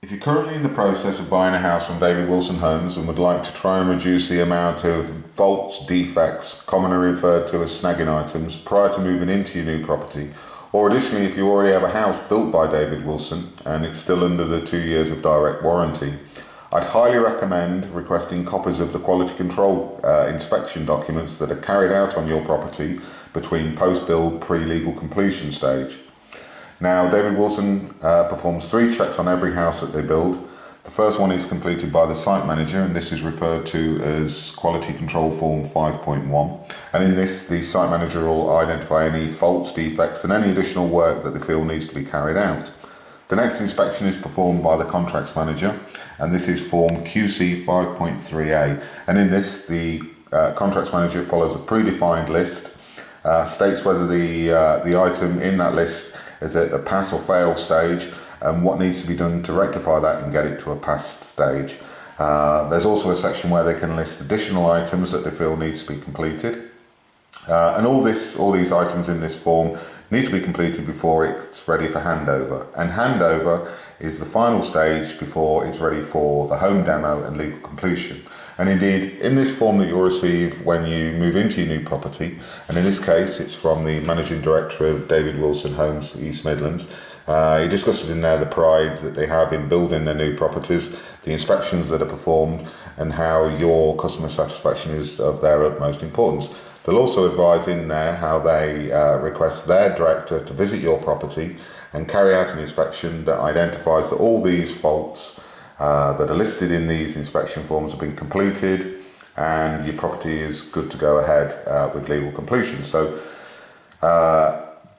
If you're currently in the process of buying a house from David Wilson Homes and would like to try and reduce the amount of faults, defects, commonly referred to as snagging items, prior to moving into your new property, or additionally if you already have a house built by David Wilson and it's still under the 2 years of direct warranty, I'd highly recommend requesting copies of the quality control inspection documents that are carried out on your property between post-build, pre-legal completion stage. Now, David Wilson performs 3 checks on every house that they build. The first one is completed by the site manager, and this is referred to as Quality Control Form 5.1. And in this, the site manager will identify any faults, defects, and any additional work that they feel needs to be carried out. The next inspection is performed by the contracts manager, and this is Form QC 5.3A. And in this, the contracts manager follows a predefined list, states whether the item in that list is at a pass or fail stage and what needs to be done to rectify that and get it to a passed stage. There's also a section where they can list additional items that they feel needs to be completed. And all these items in this form need to be completed before it's ready for handover. And handover is the final stage before it's ready for the home demo and legal completion. And indeed, in this form that you'll receive when you move into your new property, and in this case it's from the Managing Director of David Wilson Homes East Midlands, he discusses in there the pride that they have in building their new properties, the inspections that are performed, and how your customer satisfaction is of their utmost importance. They'll also advise in there how they request their director to visit your property and carry out an inspection that identifies that all these faults that are listed in these inspection forms have been completed and your property is good to go ahead with legal completion. So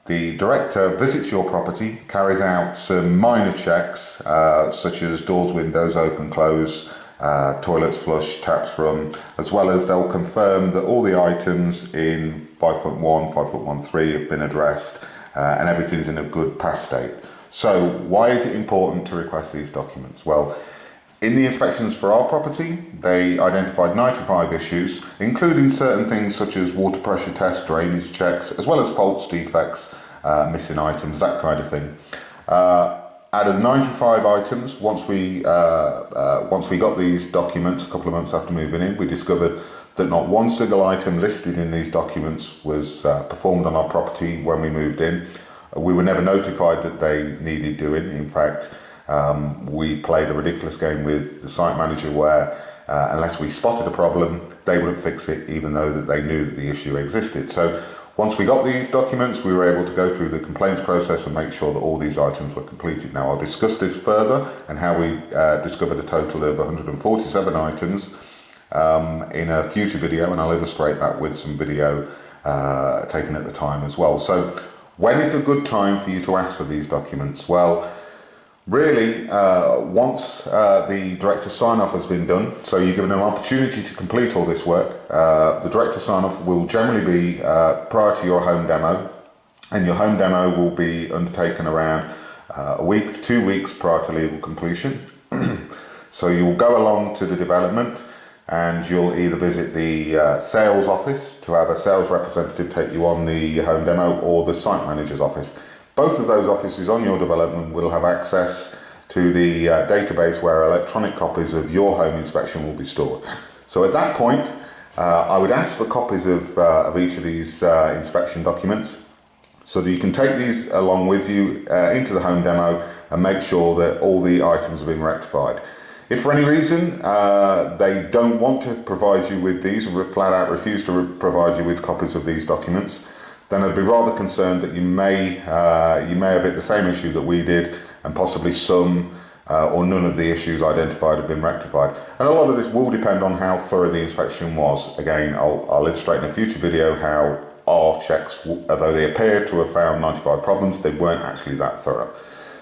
the director visits your property, carries out some minor checks such as doors, windows, open, close, toilets flush, taps run, as well as they'll confirm that all the items in 5.1, 5.13 have been addressed and everything's in a good pass state. So why is it important to request these documents? Well, in the inspections for our property, they identified 95 issues, including certain things such as water pressure tests, drainage checks, as well as faults, defects, missing items, that kind of thing. Out of the 95 items, once we got these documents a couple of months after moving in, we discovered that not one single item listed in these documents was performed on our property when we moved in. We were never notified that they needed doing. In fact, we played a ridiculous game with the site manager where unless we spotted a problem, they wouldn't fix it, even though that they knew that the issue existed. So once we got these documents, we were able to go through the complaints process and make sure that all these items were completed. Now, I'll discuss this further and how we discovered a total of 147 items in a future video, and I'll illustrate that with some video taken at the time as well. So when is a good time for you to ask for these documents? Well, really, once the director's sign-off has been done, so you're given an opportunity to complete all this work, the director's sign-off will generally be prior to your home demo, and your home demo will be undertaken around a week to 2 weeks prior to legal completion. So you'll go along to the development and you'll either visit the sales office to have a sales representative take you on the home demo, or the site manager's office. Both of those offices on your development will have access to the database where electronic copies of your home inspection will be stored. So at that point, I would ask for copies of each of these inspection documents so that you can take these along with you into the home demo and make sure that all the items have been rectified. If for any reason they don't want to provide you with these, or flat out refuse to provide you with copies of these documents, then I'd be rather concerned that you may have hit the same issue that we did, and possibly some or none of the issues identified have been rectified. And a lot of this will depend on how thorough the inspection was. Again, I'll illustrate in a future video how our checks, although they appear to have found 95 problems, they weren't actually that thorough.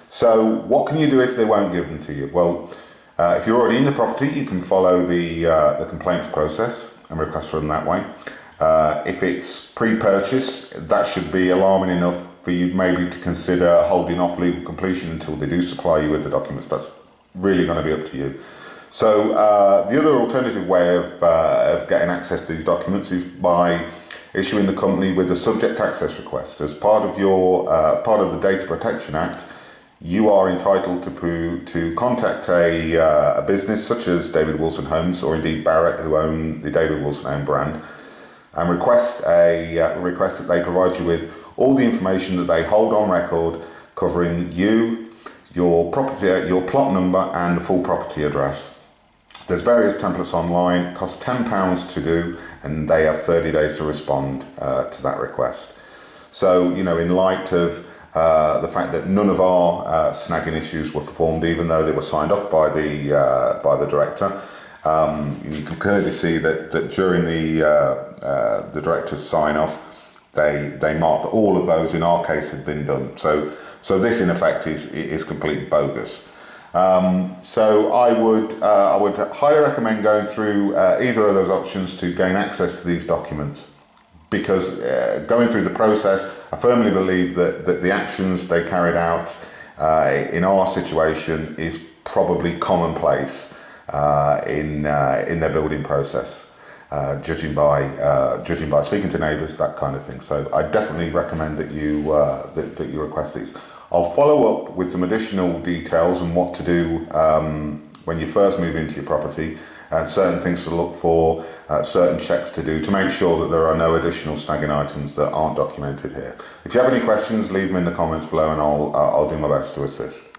So what can you do if they won't give them to you? Well, if you're already in the property, you can follow the complaints process and request for them that way. If it's pre-purchase, that should be alarming enough for you maybe to consider holding off legal completion until they do supply you with the documents. That's really going to be up to you. So the other alternative way of getting access to these documents is by issuing the company with a subject access request. As part of the Data Protection Act, you are entitled to contact a business such as David Wilson Homes, or indeed Barratt, who own the David Wilson Home brand, and request that they provide you with all the information that they hold on record covering you, your property, your plot number, and the full property address. There's various templates online. It costs £10 to do, and they have 30 days to respond to that request. So, you know, in light of the fact that none of our snagging issues were performed, even though they were signed off by the director, you can clearly see that during the director's sign off, they marked that all of those in our case had been done. So this in effect is completely bogus. So I would highly recommend going through either of those options to gain access to these documents, because going through the process, I firmly believe that the actions they carried out in our situation is probably commonplace in their building process, judging by speaking to neighbours, that kind of thing. So I definitely recommend that you request these. I'll follow up with some additional details on what to do when you first move into your property, and certain things to look for, certain checks to do to make sure that there are no additional snagging items that aren't documented here. If you have any questions, leave them in the comments below, and I'll do my best to assist.